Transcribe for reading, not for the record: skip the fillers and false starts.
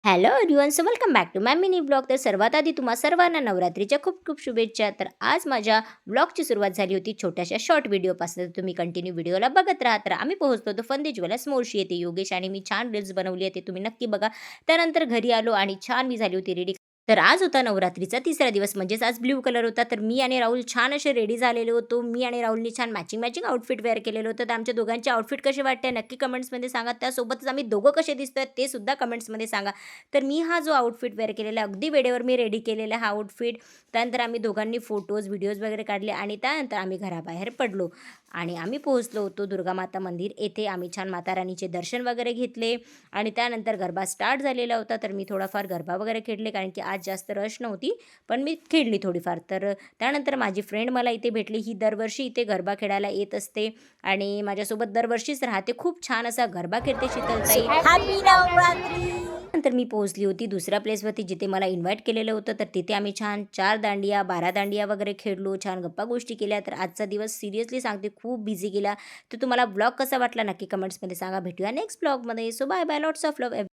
Hello everyone, so welcome back to my mini blog. तर सर्वात आधी तुम्हा सर्वांना नवरात्रीच्या खूप खूप शुभेच्छा. तर आज माझ्या ब्लॉगची सुरुवात झाली होती छोट्याशा शॉर्ट व्हिडिओपासून. तर तुम्ही कंटिन्यू व्हिडिओला बघत राहा. तर आम्ही पोहोचलो होतो फंदेजवाला मोर्शी येते. योगेश आणि मी छान रील्स बनवली आहे, ते तुम्ही नक्की बघा. त्यानंतर घरी आलो आणि छान मी झाली होती रेडी. तर आज होता नवरात्रीचा तिसरा दिवस, म्हणजेच आज ब्ल्यू कलर होता. तर मी आणि राहुल छान असे रेडी झालेलो होतो. मी आणि राहुलनी छान मॅचिंग मॅचिंग आउटफिट वेअर केलेलं होतं. तर आमच्या दोघांचे आउटफिट कसे वाटते नक्की कमेंट्समध्ये सांगा. त्यासोबतच आम्ही दोघं कसे दिसतोय ते सुद्धा कमेंट्समध्ये सांगा. तर मी हा जो आउटफिट वेअर केलेला अगदी वेळेवर मी रेडी केलेला हा आउटफिट. त्यानंतर आम्ही दोघांनी फोटोज व्हिडिओज वगैरे काढले आणि त्यानंतर आम्ही घराबाहेर पडलो आणि आम्ही पोहोचलो होतो दुर्गा माता मंदिर येथे. आम्ही छान माता राणीचे दर्शन वगैरे घेतले आणि त्यानंतर गरबा स्टार्ट झालेला होता. तर मी थोडाफार गरबा वगैरे खेळले, कारण की आज जास्त रश नव्हती, पण मी खेळली थोडीफार. तर त्यानंतर माझी फ्रेंड मला इथे भेटली. ही दरवर्षी इथे गरबा खेळायला येत असते आणि माझ्यासोबत दरवर्षीच राहते. खूप छान असा गरबा खेळते शीतलताई. हॅपी नवरात्री. नंतर मी पोहोचली होती दुसऱ्या प्लेसवरती जिथे मला इन्व्हाइट केलेलं होतं. तर तिथे आम्ही छान 4 दांडिया 12 दांडिया वगैरे खेळलो, छान गप्पा गोष्टी केल्या. तर आजचा दिवस सिरियसली सांगते खूप बिझी गेला. तर तुम्हाला ब्लॉग कसा वाटला नक्की कमेंट्समध्ये सांगा. भेटूया नेक्स्ट ब्लॉगमध्ये. So bye bye, lots of love.